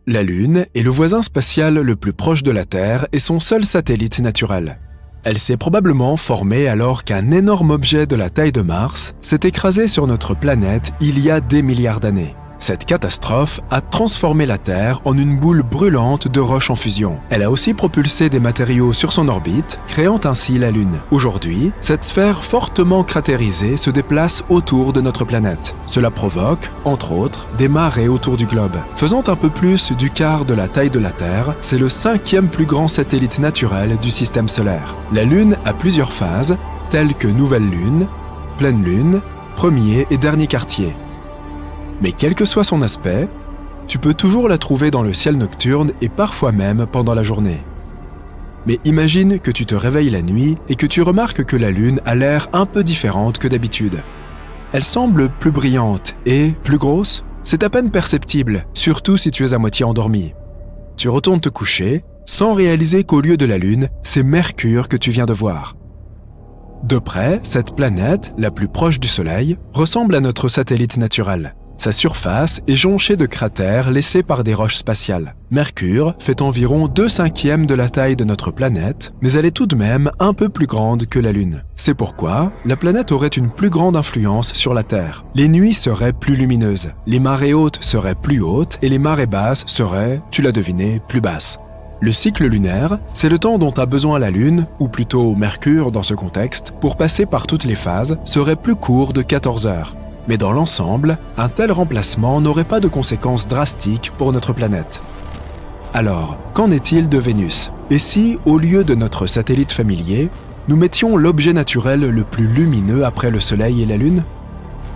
La Lune est le voisin spatial le plus proche de la Terre et son seul satellite naturel. Elle s'est probablement formée alors qu'un énorme objet de la taille de Mars s'est écrasé sur notre planète il y a des milliards d'années. Cette catastrophe a transformé la Terre en une boule brûlante de roches en fusion. Elle a aussi propulsé des matériaux sur son orbite, créant ainsi la Lune. Aujourd'hui, cette sphère fortement cratérisée se déplace autour de notre planète. Cela provoque, entre autres, des marées autour du globe. Faisant un peu plus du quart de la taille de la Terre, c'est le 5e plus grand satellite naturel du système solaire. La Lune a plusieurs phases, telles que nouvelle Lune, pleine Lune, premier et dernier quartier. Mais quel que soit son aspect, tu peux toujours la trouver dans le ciel nocturne et parfois même pendant la journée. Mais imagine que tu te réveilles la nuit et que tu remarques que la Lune a l'air un peu différente que d'habitude. Elle semble plus brillante et plus grosse. C'est à peine perceptible, surtout si tu es à moitié endormi. Tu retournes te coucher sans réaliser qu'au lieu de la Lune, c'est Mercure que tu viens de voir. De près, cette planète, la plus proche du Soleil, ressemble à notre satellite naturel. Sa surface est jonchée de cratères laissés par des roches spatiales. Mercure fait environ 2/5 de la taille de notre planète, mais elle est tout de même un peu plus grande que la Lune. C'est pourquoi la planète aurait une plus grande influence sur la Terre. Les nuits seraient plus lumineuses, les marées hautes seraient plus hautes et les marées basses seraient, tu l'as deviné, plus basses. Le cycle lunaire, c'est le temps dont a besoin la Lune, ou plutôt Mercure dans ce contexte, pour passer par toutes les phases, serait plus court de 14 heures. Mais dans l'ensemble, un tel remplacement n'aurait pas de conséquences drastiques pour notre planète. Alors, qu'en est-il de Vénus? Et si, au lieu de notre satellite familier, nous mettions l'objet naturel le plus lumineux après le Soleil et la Lune?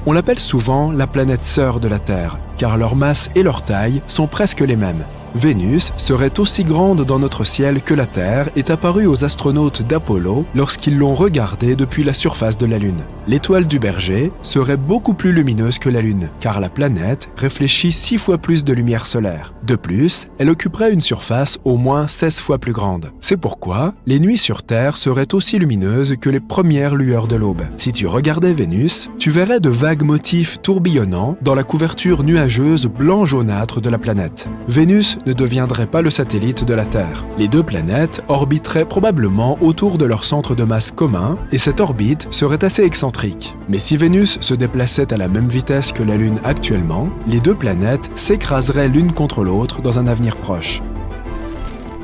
On l'appelle souvent la planète sœur de la Terre, car leur masse et leur taille sont presque les mêmes. Vénus serait aussi grande dans notre ciel que la Terre est apparue aux astronautes d'Apollo lorsqu'ils l'ont regardée depuis la surface de la Lune. L'étoile du Berger serait beaucoup plus lumineuse que la Lune, car la planète réfléchit 6 fois plus de lumière solaire. De plus, elle occuperait une surface au moins 16 fois plus grande. C'est pourquoi les nuits sur Terre seraient aussi lumineuses que les premières lueurs de l'aube. Si tu regardais Vénus, tu verrais de vagues motifs tourbillonnants dans la couverture nuageuse blanc-jaunâtre de la planète. Vénus ne deviendrait pas le satellite de la Terre. Les deux planètes orbiteraient probablement autour de leur centre de masse commun et cette orbite serait assez excentrique. Mais si Vénus se déplaçait à la même vitesse que la Lune actuellement, les deux planètes s'écraseraient l'une contre l'autre dans un avenir proche.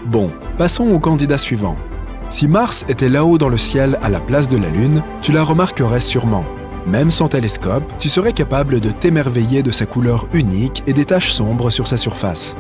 Bon, passons au candidat suivant. Si Mars était là-haut dans le ciel à la place de la Lune, tu la remarquerais sûrement. Même sans télescope, tu serais capable de t'émerveiller de sa couleur unique et des taches sombres sur sa surface.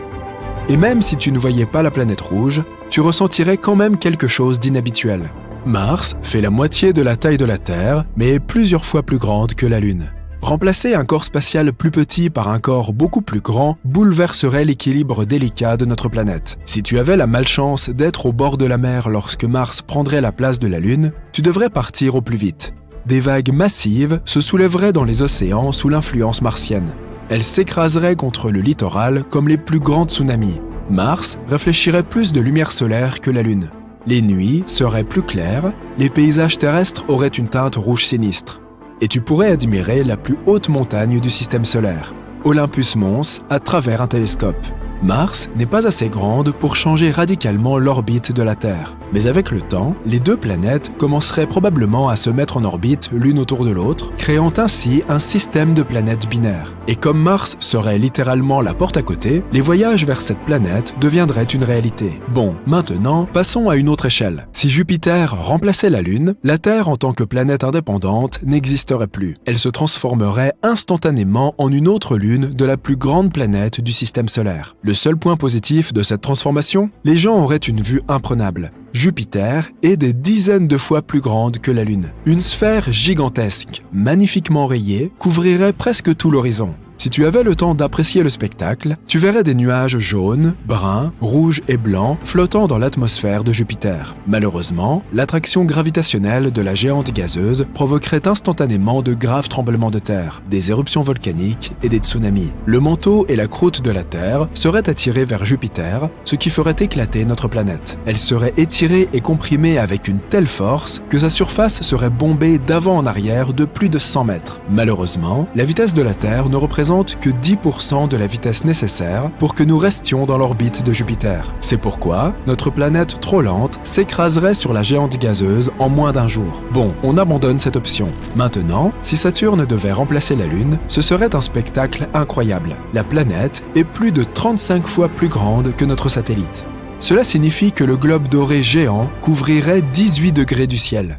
Et même si tu ne voyais pas la planète rouge, tu ressentirais quand même quelque chose d'inhabituel. Mars fait la moitié de la taille de la Terre, mais est plusieurs fois plus grande que la Lune. Remplacer un corps spatial plus petit par un corps beaucoup plus grand bouleverserait l'équilibre délicat de notre planète. Si tu avais la malchance d'être au bord de la mer lorsque Mars prendrait la place de la Lune, tu devrais partir au plus vite. Des vagues massives se soulèveraient dans les océans sous l'influence martienne. Elles s'écraseraient contre le littoral comme les plus grands tsunamis. Mars réfléchirait plus de lumière solaire que la Lune. Les nuits seraient plus claires, les paysages terrestres auraient une teinte rouge sinistre. Et tu pourrais admirer la plus haute montagne du système solaire, Olympus Mons, à travers un télescope. Mars n'est pas assez grande pour changer radicalement l'orbite de la Terre. Mais avec le temps, les deux planètes commenceraient probablement à se mettre en orbite l'une autour de l'autre, créant ainsi un système de planètes binaires. Et comme Mars serait littéralement la porte à côté, les voyages vers cette planète deviendraient une réalité. Bon, maintenant, passons à une autre échelle. Si Jupiter remplaçait la Lune, la Terre en tant que planète indépendante n'existerait plus. Elle se transformerait instantanément en une autre lune de la plus grande planète du système solaire. Le seul point positif de cette transformation, les gens auraient une vue imprenable. Jupiter est des dizaines de fois plus grande que la Lune. Une sphère gigantesque, magnifiquement rayée, couvrirait presque tout l'horizon. Si tu avais le temps d'apprécier le spectacle, tu verrais des nuages jaunes, bruns, rouges et blancs flottant dans l'atmosphère de Jupiter. Malheureusement, l'attraction gravitationnelle de la géante gazeuse provoquerait instantanément de graves tremblements de terre, des éruptions volcaniques et des tsunamis. Le manteau et la croûte de la Terre seraient attirés vers Jupiter, ce qui ferait éclater notre planète. Elle serait étirée et comprimée avec une telle force que sa surface serait bombée d'avant en arrière de plus de 100 mètres. Malheureusement, la vitesse de la Terre ne représente représente que 10% de la vitesse nécessaire pour que nous restions dans l'orbite de Jupiter. C'est pourquoi notre planète trop lente s'écraserait sur la géante gazeuse en moins d'un jour. Bon, on abandonne cette option. Maintenant, si Saturne devait remplacer la Lune, ce serait un spectacle incroyable. La planète est plus de 35 fois plus grande que notre satellite. Cela signifie que le globe doré géant couvrirait 18 degrés du ciel.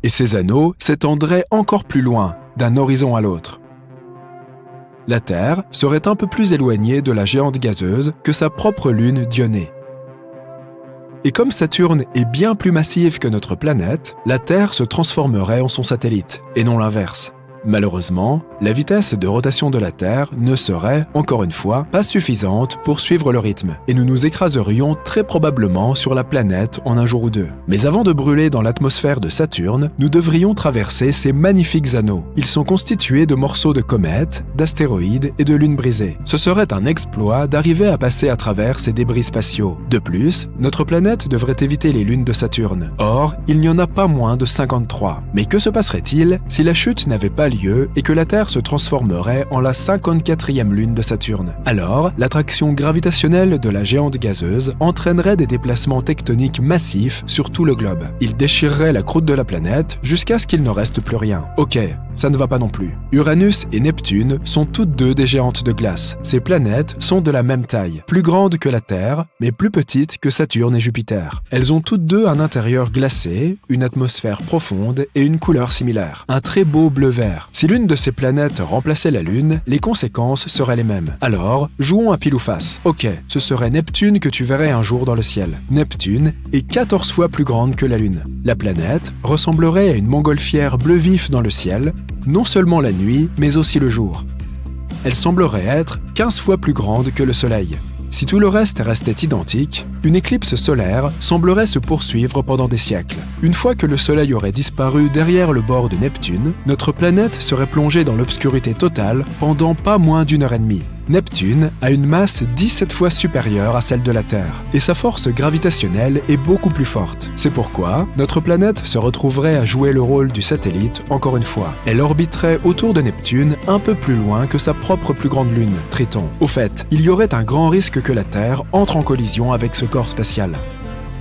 Et ses anneaux s'étendraient encore plus loin, d'un horizon à l'autre. La Terre serait un peu plus éloignée de la géante gazeuse que sa propre lune Dionée. Et comme Saturne est bien plus massive que notre planète, la Terre se transformerait en son satellite, et non l'inverse. Malheureusement, la vitesse de rotation de la Terre ne serait, encore une fois, pas suffisante pour suivre le rythme, et nous nous écraserions très probablement sur la planète en un jour ou deux. Mais avant de brûler dans l'atmosphère de Saturne, nous devrions traverser ces magnifiques anneaux. Ils sont constitués de morceaux de comètes, d'astéroïdes et de lunes brisées. Ce serait un exploit d'arriver à passer à travers ces débris spatiaux. De plus, notre planète devrait éviter les lunes de Saturne. Or, il n'y en a pas moins de 53. Mais que se passerait-il si la chute n'avait pas lieu et que la Terre se transformerait en la 54e lune de Saturne? Alors, l'attraction gravitationnelle de la géante gazeuse entraînerait des déplacements tectoniques massifs sur tout le globe. Il déchirerait la croûte de la planète jusqu'à ce qu'il ne reste plus rien. Ok, ça ne va pas non plus. Uranus et Neptune sont toutes deux des géantes de glace. Ces planètes sont de la même taille, plus grandes que la Terre, mais plus petites que Saturne et Jupiter. Elles ont toutes deux un intérieur glacé, une atmosphère profonde et une couleur similaire. Un très beau bleu-vert. Si l'une de ces planètes remplaçait la Lune, les conséquences seraient les mêmes. Alors, jouons à pile ou face. Ok, ce serait Neptune que tu verrais un jour dans le ciel. Neptune est 14 fois plus grande que la Lune. La planète ressemblerait à une montgolfière bleu vif dans le ciel, non seulement la nuit, mais aussi le jour. Elle semblerait être 15 fois plus grande que le Soleil. Si tout le reste restait identique, une éclipse solaire semblerait se poursuivre pendant des siècles. Une fois que le Soleil aurait disparu derrière le bord de Neptune, notre planète serait plongée dans l'obscurité totale pendant pas moins d'une heure et demie. Neptune a une masse 17 fois supérieure à celle de la Terre, et sa force gravitationnelle est beaucoup plus forte. C'est pourquoi notre planète se retrouverait à jouer le rôle du satellite encore une fois. Elle orbiterait autour de Neptune un peu plus loin que sa propre plus grande lune, Triton. Au fait, il y aurait un grand risque que la Terre entre en collision avec ce corps spatial.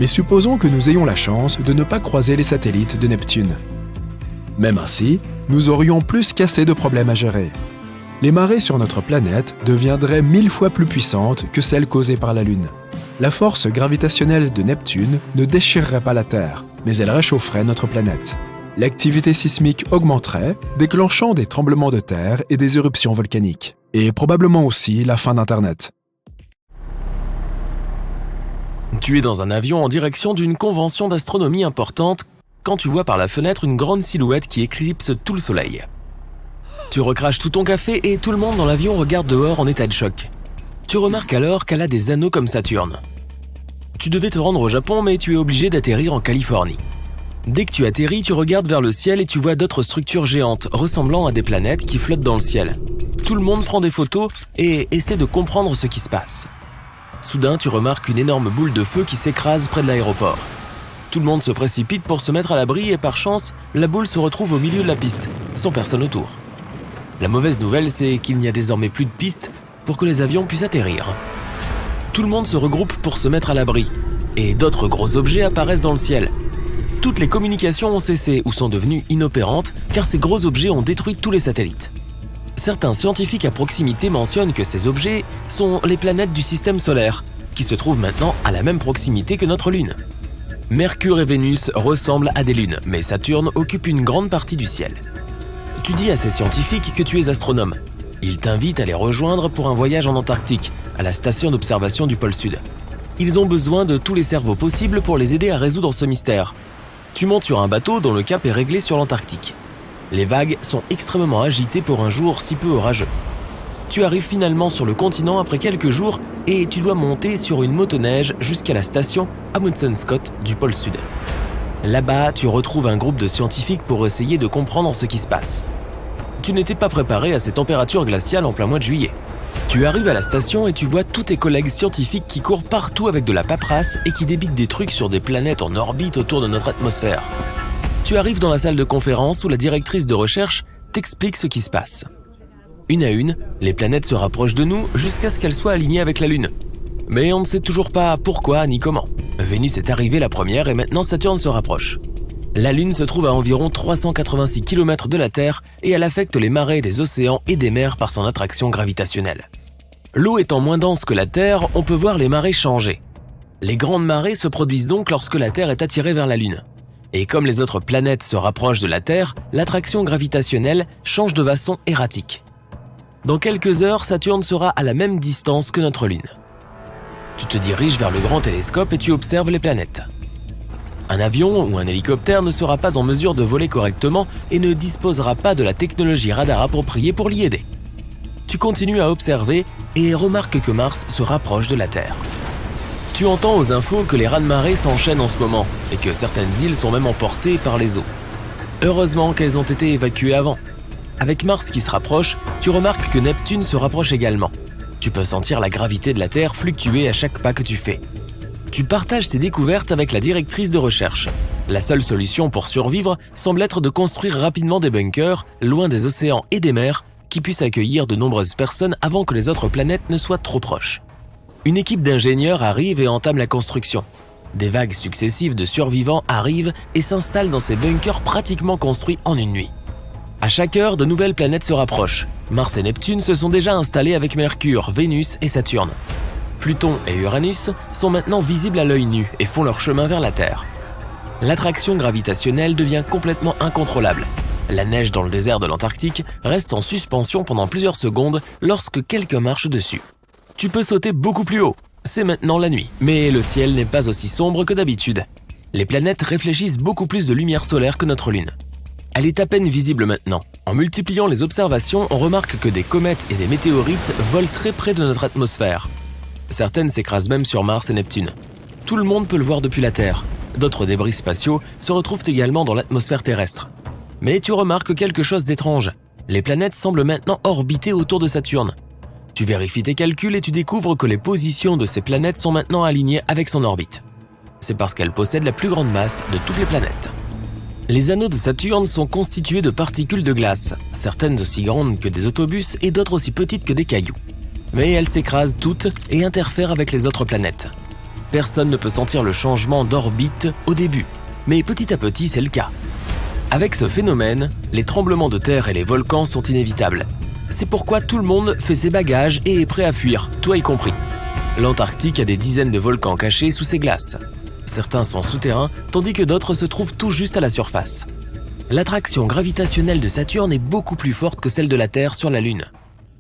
Mais supposons que nous ayons la chance de ne pas croiser les satellites de Neptune. Même ainsi, nous aurions plus qu'assez de problèmes à gérer. Les marées sur notre planète deviendraient 1000 fois plus puissantes que celles causées par la Lune. La force gravitationnelle de Neptune ne déchirerait pas la Terre, mais elle réchaufferait notre planète. L'activité sismique augmenterait, déclenchant des tremblements de terre et des éruptions volcaniques. Et probablement aussi la fin d'Internet. Tu es dans un avion en direction d'une convention d'astronomie importante quand tu vois par la fenêtre une grande silhouette qui éclipse tout le soleil. Tu recraches tout ton café et tout le monde dans l'avion regarde dehors en état de choc. Tu remarques alors qu'elle a des anneaux comme Saturne. Tu devais te rendre au Japon mais tu es obligé d'atterrir en Californie. Dès que tu atterris, tu regardes vers le ciel et tu vois d'autres structures géantes ressemblant à des planètes qui flottent dans le ciel. Tout le monde prend des photos et essaie de comprendre ce qui se passe. Soudain, tu remarques une énorme boule de feu qui s'écrase près de l'aéroport. Tout le monde se précipite pour se mettre à l'abri et par chance, la boule se retrouve au milieu de la piste, sans personne autour. La mauvaise nouvelle, c'est qu'il n'y a désormais plus de piste pour que les avions puissent atterrir. Tout le monde se regroupe pour se mettre à l'abri, et d'autres gros objets apparaissent dans le ciel. Toutes les communications ont cessé ou sont devenues inopérantes car ces gros objets ont détruit tous les satellites. Certains scientifiques à proximité mentionnent que ces objets sont les planètes du système solaire, qui se trouvent maintenant à la même proximité que notre Lune. Mercure et Vénus ressemblent à des lunes, mais Saturne occupe une grande partie du ciel. Tu dis à ces scientifiques que tu es astronome. Ils t'invitent à les rejoindre pour un voyage en Antarctique, à la station d'observation du pôle Sud. Ils ont besoin de tous les cerveaux possibles pour les aider à résoudre ce mystère. Tu montes sur un bateau dont le cap est réglé sur l'Antarctique. Les vagues sont extrêmement agitées pour un jour si peu orageux. Tu arrives finalement sur le continent après quelques jours et tu dois monter sur une motoneige jusqu'à la station Amundsen Scott du pôle Sud. Là-bas, tu retrouves un groupe de scientifiques pour essayer de comprendre ce qui se passe. Tu n'étais pas préparé à ces températures glaciales en plein mois de juillet. Tu arrives à la station et tu vois tous tes collègues scientifiques qui courent partout avec de la paperasse et qui débitent des trucs sur des planètes en orbite autour de notre atmosphère. Tu arrives dans la salle de conférence où la directrice de recherche t'explique ce qui se passe. Une à une, les planètes se rapprochent de nous jusqu'à ce qu'elles soient alignées avec la Lune. Mais on ne sait toujours pas pourquoi ni comment. Vénus est arrivée la première et maintenant Saturne se rapproche. La Lune se trouve à environ 386 km de la Terre et elle affecte les marées des océans et des mers par son attraction gravitationnelle. L'eau étant moins dense que la Terre, on peut voir les marées changer. Les grandes marées se produisent donc lorsque la Terre est attirée vers la Lune. Et comme les autres planètes se rapprochent de la Terre, l'attraction gravitationnelle change de façon erratique. Dans quelques heures, Saturne sera à la même distance que notre Lune. Tu te diriges vers le grand télescope et tu observes les planètes. Un avion ou un hélicoptère ne sera pas en mesure de voler correctement et ne disposera pas de la technologie radar appropriée pour l'y aider. Tu continues à observer et remarques que Mars se rapproche de la Terre. Tu entends aux infos que les raz-de-marée s'enchaînent en ce moment et que certaines îles sont même emportées par les eaux. Heureusement qu'elles ont été évacuées avant. Avec Mars qui se rapproche, tu remarques que Neptune se rapproche également. Tu peux sentir la gravité de la Terre fluctuer à chaque pas que tu fais. Tu partages tes découvertes avec la directrice de recherche. La seule solution pour survivre semble être de construire rapidement des bunkers, loin des océans et des mers, qui puissent accueillir de nombreuses personnes avant que les autres planètes ne soient trop proches. Une équipe d'ingénieurs arrive et entame la construction. Des vagues successives de survivants arrivent et s'installent dans ces bunkers pratiquement construits en une nuit. À chaque heure, de nouvelles planètes se rapprochent. Mars et Neptune se sont déjà installés avec Mercure, Vénus et Saturne. Pluton et Uranus sont maintenant visibles à l'œil nu et font leur chemin vers la Terre. L'attraction gravitationnelle devient complètement incontrôlable. La neige dans le désert de l'Antarctique reste en suspension pendant plusieurs secondes lorsque quelqu'un marche dessus. Tu peux sauter beaucoup plus haut. C'est maintenant la nuit, mais le ciel n'est pas aussi sombre que d'habitude. Les planètes réfléchissent beaucoup plus de lumière solaire que notre Lune. Elle est à peine visible maintenant. En multipliant les observations, on remarque que des comètes et des météorites volent très près de notre atmosphère. Certaines s'écrasent même sur Mars et Neptune. Tout le monde peut le voir depuis la Terre. D'autres débris spatiaux se retrouvent également dans l'atmosphère terrestre. Mais tu remarques quelque chose d'étrange. Les planètes semblent maintenant orbiter autour de Saturne. Tu vérifies tes calculs et tu découvres que les positions de ces planètes sont maintenant alignées avec son orbite. C'est parce qu'elles possèdent la plus grande masse de toutes les planètes. Les anneaux de Saturne sont constitués de particules de glace, certaines aussi grandes que des autobus et d'autres aussi petites que des cailloux. Mais elles s'écrasent toutes et interfèrent avec les autres planètes. Personne ne peut sentir le changement d'orbite au début, mais petit à petit c'est le cas. Avec ce phénomène, les tremblements de terre et les volcans sont inévitables. C'est pourquoi tout le monde fait ses bagages et est prêt à fuir, toi y compris. L'Antarctique a des dizaines de volcans cachés sous ses glaces. Certains sont souterrains, tandis que d'autres se trouvent tout juste à la surface. L'attraction gravitationnelle de Saturne est beaucoup plus forte que celle de la Terre sur la Lune.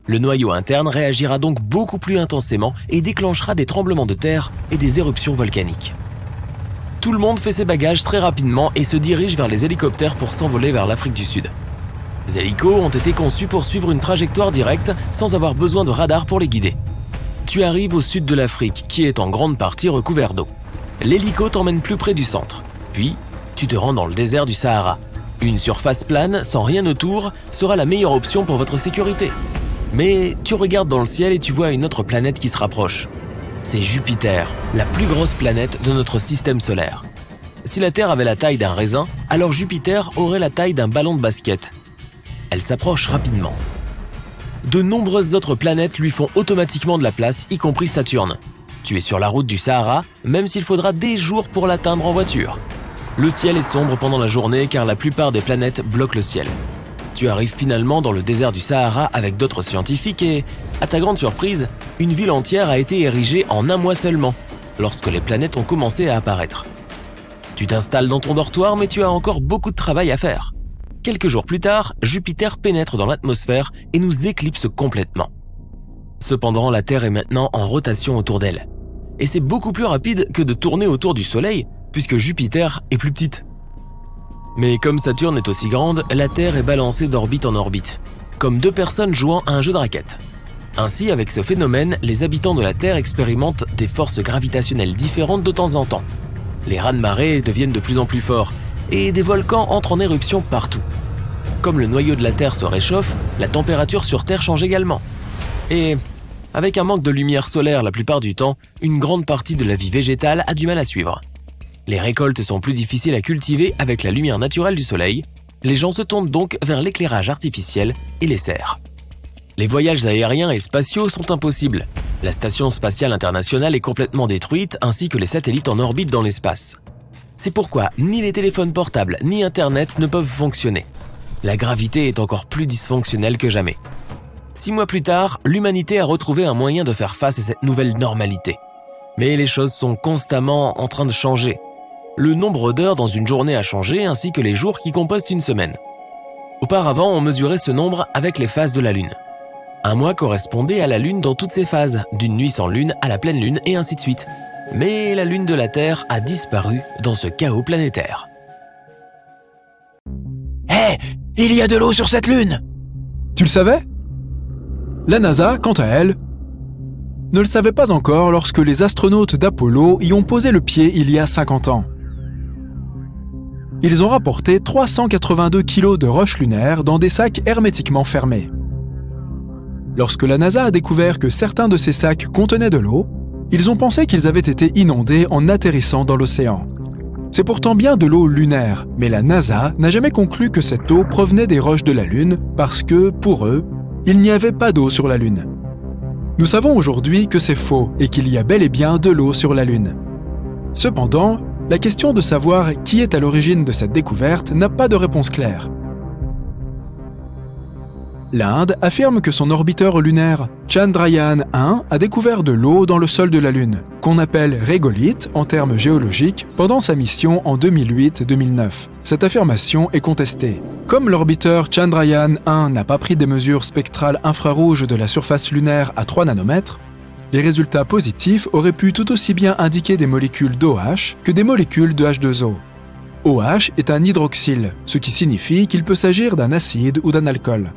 Le noyau interne réagira donc beaucoup plus intensément et déclenchera des tremblements de terre et des éruptions volcaniques. Tout le monde fait ses bagages très rapidement et se dirige vers les hélicoptères pour s'envoler vers l'Afrique du Sud. Les hélicos ont été conçus pour suivre une trajectoire directe sans avoir besoin de radar pour les guider. Tu arrives au sud de l'Afrique, qui est en grande partie recouvert d'eau. L'hélico t'emmène plus près du centre. Puis, tu te rends dans le désert du Sahara. Une surface plane, sans rien autour, sera la meilleure option pour votre sécurité. Mais tu regardes dans le ciel et tu vois une autre planète qui se rapproche. C'est Jupiter, la plus grosse planète de notre système solaire. Si la Terre avait la taille d'un raisin, alors Jupiter aurait la taille d'un ballon de basket. Elle s'approche rapidement. De nombreuses autres planètes lui font automatiquement de la place, y compris Saturne. Tu es sur la route du Sahara, même s'il faudra des jours pour l'atteindre en voiture. Le ciel est sombre pendant la journée car la plupart des planètes bloquent le ciel. Tu arrives finalement dans le désert du Sahara avec d'autres scientifiques et, à ta grande surprise, une ville entière a été érigée en un mois seulement, lorsque les planètes ont commencé à apparaître. Tu t'installes dans ton dortoir mais tu as encore beaucoup de travail à faire. Quelques jours plus tard, Jupiter pénètre dans l'atmosphère et nous éclipse complètement. Cependant, la Terre est maintenant en rotation autour d'elle. Et c'est beaucoup plus rapide que de tourner autour du Soleil, puisque Jupiter est plus petite. Mais comme Saturne est aussi grande, la Terre est balancée d'orbite en orbite, comme deux personnes jouant à un jeu de raquettes. Ainsi, avec ce phénomène, les habitants de la Terre expérimentent des forces gravitationnelles différentes de temps en temps. Les raz-de-marée deviennent de plus en plus forts, et des volcans entrent en éruption partout. Comme le noyau de la Terre se réchauffe, la température sur Terre change également. Et avec un manque de lumière solaire la plupart du temps, une grande partie de la vie végétale a du mal à suivre. Les récoltes sont plus difficiles à cultiver avec la lumière naturelle du soleil. Les gens se tournent donc vers l'éclairage artificiel et les serres. Les voyages aériens et spatiaux sont impossibles. La station spatiale internationale est complètement détruite, ainsi que les satellites en orbite dans l'espace. C'est pourquoi ni les téléphones portables ni Internet ne peuvent fonctionner. La gravité est encore plus dysfonctionnelle que jamais. 6 mois plus tard, l'humanité a retrouvé un moyen de faire face à cette nouvelle normalité. Mais les choses sont constamment en train de changer. Le nombre d'heures dans une journée a changé, ainsi que les jours qui composent une semaine. Auparavant, on mesurait ce nombre avec les phases de la Lune. Un mois correspondait à la Lune dans toutes ses phases, d'une nuit sans Lune à la pleine Lune et ainsi de suite. Mais la Lune de la Terre a disparu dans ce chaos planétaire. Hé, il y a de l'eau sur cette lune! Tu le savais? La NASA, quant à elle, ne le savait pas encore lorsque les astronautes d'Apollo y ont posé le pied il y a 50 ans. Ils ont rapporté 382 kilos de roches lunaires dans des sacs hermétiquement fermés. Lorsque la NASA a découvert que certains de ces sacs contenaient de l'eau, ils ont pensé qu'ils avaient été inondés en atterrissant dans l'océan. C'est pourtant bien de l'eau lunaire, mais la NASA n'a jamais conclu que cette eau provenait des roches de la Lune parce que, pour eux, il n'y avait pas d'eau sur la Lune. Nous savons aujourd'hui que c'est faux et qu'il y a bel et bien de l'eau sur la Lune. Cependant, la question de savoir qui est à l'origine de cette découverte n'a pas de réponse claire. L'Inde affirme que son orbiteur lunaire Chandrayaan-1 a découvert de l'eau dans le sol de la Lune, qu'on appelle régolithe en termes géologiques, pendant sa mission en 2008-2009. Cette affirmation est contestée. Comme l'orbiteur Chandrayaan-1 n'a pas pris des mesures spectrales infrarouges de la surface lunaire à 3 nanomètres, les résultats positifs auraient pu tout aussi bien indiquer des molécules d'OH que des molécules de H2O. OH est un hydroxyle, ce qui signifie qu'il peut s'agir d'un acide ou d'un alcool.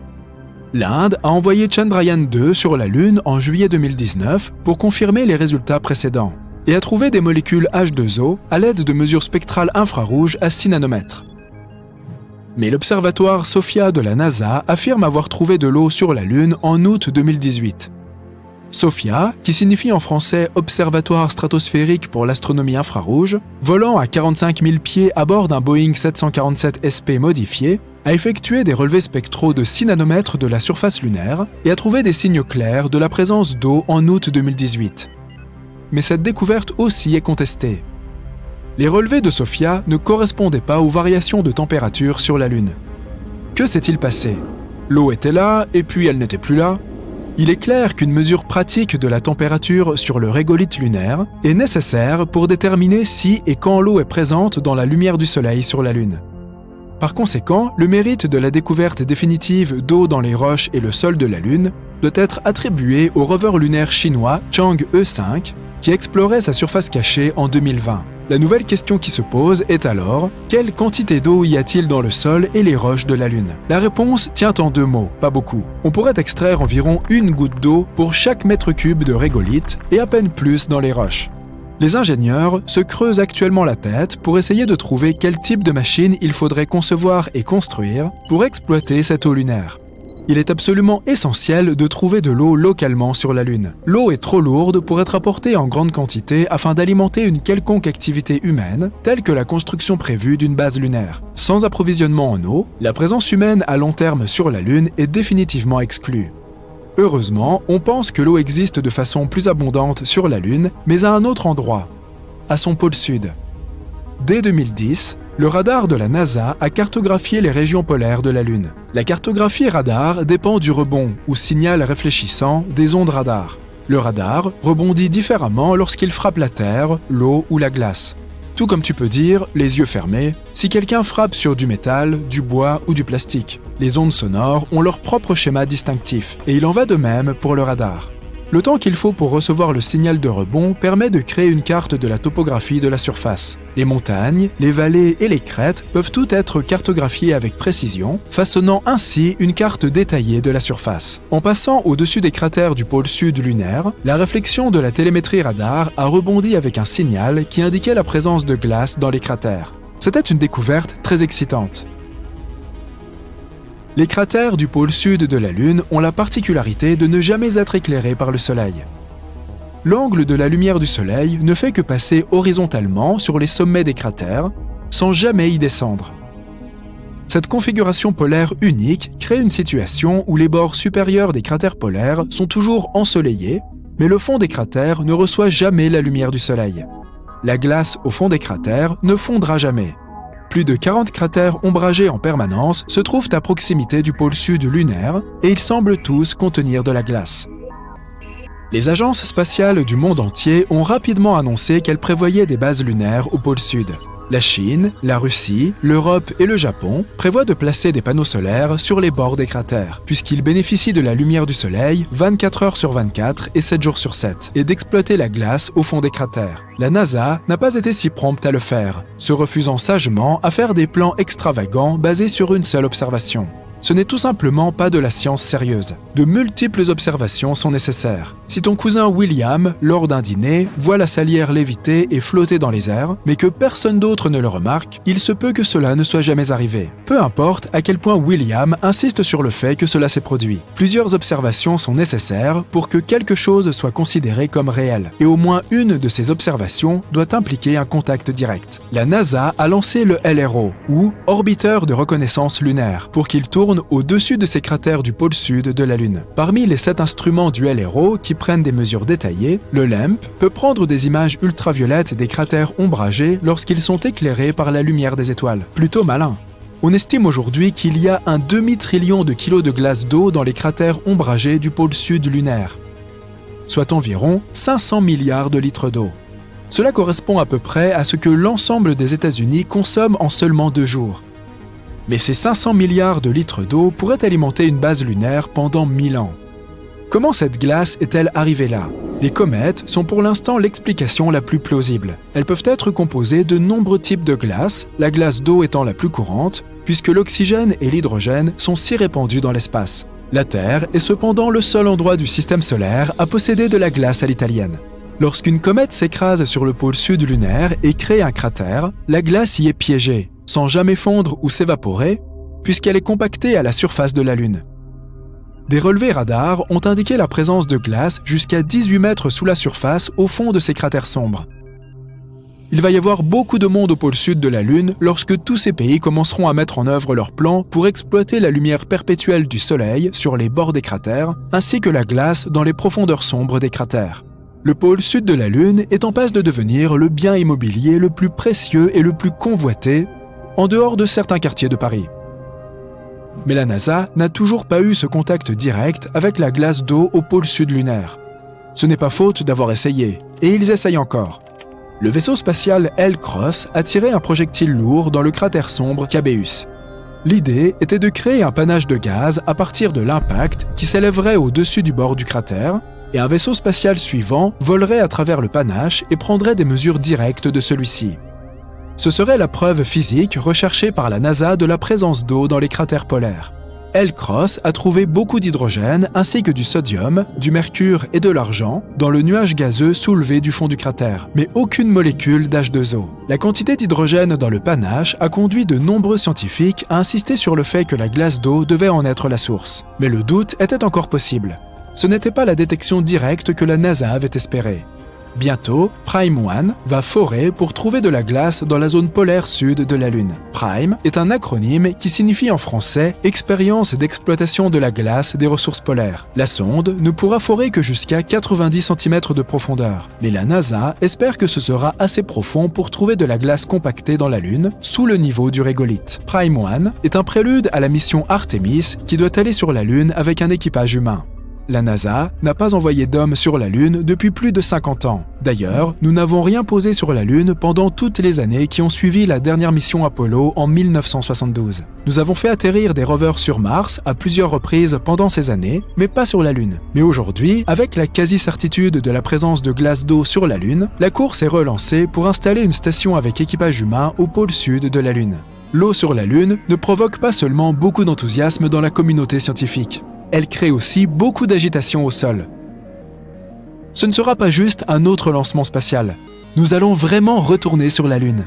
L'Inde a envoyé Chandrayaan-2 sur la Lune en juillet 2019 pour confirmer les résultats précédents et a trouvé des molécules H2O à l'aide de mesures spectrales infrarouges à 6 nanomètres. Mais l'observatoire SOFIA de la NASA affirme avoir trouvé de l'eau sur la Lune en août 2018. SOFIA, qui signifie en français Observatoire stratosphérique pour l'astronomie infrarouge, volant à 45 000 pieds à bord d'un Boeing 747 SP modifié, a effectué des relevés spectraux de 6 nanomètres de la surface lunaire et a trouvé des signes clairs de la présence d'eau en août 2018. Mais cette découverte aussi est contestée. Les relevés de SOFIA ne correspondaient pas aux variations de température sur la Lune. Que s'est-il passé? L'eau était là et puis elle n'était plus là? Il est clair qu'une mesure pratique de la température sur le régolithe lunaire est nécessaire pour déterminer si et quand l'eau est présente dans la lumière du Soleil sur la Lune. Par conséquent, le mérite de la découverte définitive d'eau dans les roches et le sol de la Lune doit être attribué au rover lunaire chinois Chang'e 5 qui explorait sa surface cachée en 2020. La nouvelle question qui se pose est alors, quelle quantité d'eau y a-t-il dans le sol et les roches de la Lune? La réponse tient en 2 mots, pas beaucoup. On pourrait extraire environ 1 goutte d'eau pour chaque mètre cube de régolithe et à peine plus dans les roches. Les ingénieurs se creusent actuellement la tête pour essayer de trouver quel type de machine il faudrait concevoir et construire pour exploiter cette eau lunaire. Il est absolument essentiel de trouver de l'eau localement sur la Lune. L'eau est trop lourde pour être apportée en grande quantité afin d'alimenter une quelconque activité humaine, telle que la construction prévue d'une base lunaire. Sans approvisionnement en eau, la présence humaine à long terme sur la Lune est définitivement exclue. Heureusement, on pense que l'eau existe de façon plus abondante sur la Lune, mais à un autre endroit, à son pôle sud. Dès 2010, le radar de la NASA a cartographié les régions polaires de la Lune. La cartographie radar dépend du rebond, ou signal réfléchissant, des ondes radar. Le radar rebondit différemment lorsqu'il frappe la Terre, l'eau ou la glace. Tout comme tu peux dire, les yeux fermés, si quelqu'un frappe sur du métal, du bois ou du plastique. Les ondes sonores ont leur propre schéma distinctif, et il en va de même pour le radar. Le temps qu'il faut pour recevoir le signal de rebond permet de créer une carte de la topographie de la surface. Les montagnes, les vallées et les crêtes peuvent toutes être cartographiées avec précision, façonnant ainsi une carte détaillée de la surface. En passant au-dessus des cratères du pôle sud lunaire, la réflexion de la télémétrie radar a rebondi avec un signal qui indiquait la présence de glace dans les cratères. C'était une découverte très excitante. Les cratères du pôle sud de la Lune ont la particularité de ne jamais être éclairés par le Soleil. L'angle de la lumière du Soleil ne fait que passer horizontalement sur les sommets des cratères, sans jamais y descendre. Cette configuration polaire unique crée une situation où les bords supérieurs des cratères polaires sont toujours ensoleillés, mais le fond des cratères ne reçoit jamais la lumière du soleil. La glace au fond des cratères ne fondra jamais. Plus de 40 cratères ombragés en permanence se trouvent à proximité du pôle sud lunaire et ils semblent tous contenir de la glace. Les agences spatiales du monde entier ont rapidement annoncé qu'elles prévoyaient des bases lunaires au pôle sud. La Chine, la Russie, l'Europe et le Japon prévoient de placer des panneaux solaires sur les bords des cratères, puisqu'ils bénéficient de la lumière du soleil 24 heures sur 24 et 7 jours sur 7, et d'exploiter la glace au fond des cratères. La NASA n'a pas été si prompte à le faire, se refusant sagement à faire des plans extravagants basés sur une seule observation. Ce n'est tout simplement pas de la science sérieuse. De multiples observations sont nécessaires. Si ton cousin William, lors d'un dîner, voit la salière léviter et flotter dans les airs, mais que personne d'autre ne le remarque, il se peut que cela ne soit jamais arrivé. Peu importe à quel point William insiste sur le fait que cela s'est produit. Plusieurs observations sont nécessaires pour que quelque chose soit considéré comme réel, et au moins une de ces observations doit impliquer un contact direct. La NASA a lancé le LRO, ou orbiteur de reconnaissance lunaire, pour qu'il tourne au-dessus de ces cratères du pôle sud de la Lune. Parmi les 7 instruments du LRO qui prennent des mesures détaillées, le LAMP peut prendre des images ultraviolettes des cratères ombragés lorsqu'ils sont éclairés par la lumière des étoiles. Plutôt malin. On estime aujourd'hui qu'il y a un demi-trillion de kilos de glace d'eau dans les cratères ombragés du pôle sud lunaire, soit environ 500 milliards de litres d'eau. Cela correspond à peu près à ce que l'ensemble des États-Unis consomment en seulement 2 jours. Mais ces 500 milliards de litres d'eau pourraient alimenter une base lunaire pendant 1000 ans. Comment cette glace est-elle arrivée là? Les comètes sont pour l'instant l'explication la plus plausible. Elles peuvent être composées de nombreux types de glace, la glace d'eau étant la plus courante, puisque l'oxygène et l'hydrogène sont si répandus dans l'espace. La Terre est cependant le seul endroit du système solaire à posséder de la glace à l'italienne. Lorsqu'une comète s'écrase sur le pôle sud lunaire et crée un cratère, la glace y est piégée, sans jamais fondre ou s'évaporer, puisqu'elle est compactée à la surface de la Lune. Des relevés radars ont indiqué la présence de glace jusqu'à 18 mètres sous la surface au fond de ces cratères sombres. Il va y avoir beaucoup de monde au pôle sud de la Lune lorsque tous ces pays commenceront à mettre en œuvre leurs plans pour exploiter la lumière perpétuelle du Soleil sur les bords des cratères, ainsi que la glace dans les profondeurs sombres des cratères. Le pôle sud de la Lune est en passe de devenir le bien immobilier le plus précieux et le plus convoité, en dehors de certains quartiers de Paris. Mais la NASA n'a toujours pas eu ce contact direct avec la glace d'eau au pôle sud lunaire. Ce n'est pas faute d'avoir essayé, et ils essayent encore. Le vaisseau spatial L-Cross a tiré un projectile lourd dans le cratère sombre Cabeus. L'idée était de créer un panache de gaz à partir de l'impact qui s'élèverait au-dessus du bord du cratère, et un vaisseau spatial suivant volerait à travers le panache et prendrait des mesures directes de celui-ci. Ce serait la preuve physique recherchée par la NASA de la présence d'eau dans les cratères polaires. L-Cross a trouvé beaucoup d'hydrogène ainsi que du sodium, du mercure et de l'argent dans le nuage gazeux soulevé du fond du cratère, mais aucune molécule d'H2O. La quantité d'hydrogène dans le panache a conduit de nombreux scientifiques à insister sur le fait que la glace d'eau devait en être la source. Mais le doute était encore possible. Ce n'était pas la détection directe que la NASA avait espérée. Bientôt, Prime 1 va forer pour trouver de la glace dans la zone polaire sud de la Lune. Prime est un acronyme qui signifie en français « Expérience d'exploitation de la glace des ressources polaires ». La sonde ne pourra forer que jusqu'à 90 cm de profondeur, mais la NASA espère que ce sera assez profond pour trouver de la glace compactée dans la Lune, sous le niveau du régolithe. Prime 1 est un prélude à la mission Artemis qui doit aller sur la Lune avec un équipage humain. La NASA n'a pas envoyé d'hommes sur la Lune depuis plus de 50 ans. D'ailleurs, nous n'avons rien posé sur la Lune pendant toutes les années qui ont suivi la dernière mission Apollo en 1972. Nous avons fait atterrir des rovers sur Mars à plusieurs reprises pendant ces années, mais pas sur la Lune. Mais aujourd'hui, avec la quasi-certitude de la présence de glace d'eau sur la Lune, la course est relancée pour installer une station avec équipage humain au pôle sud de la Lune. L'eau sur la Lune ne provoque pas seulement beaucoup d'enthousiasme dans la communauté scientifique. Elle crée aussi beaucoup d'agitation au sol. Ce ne sera pas juste un autre lancement spatial. Nous allons vraiment retourner sur la Lune.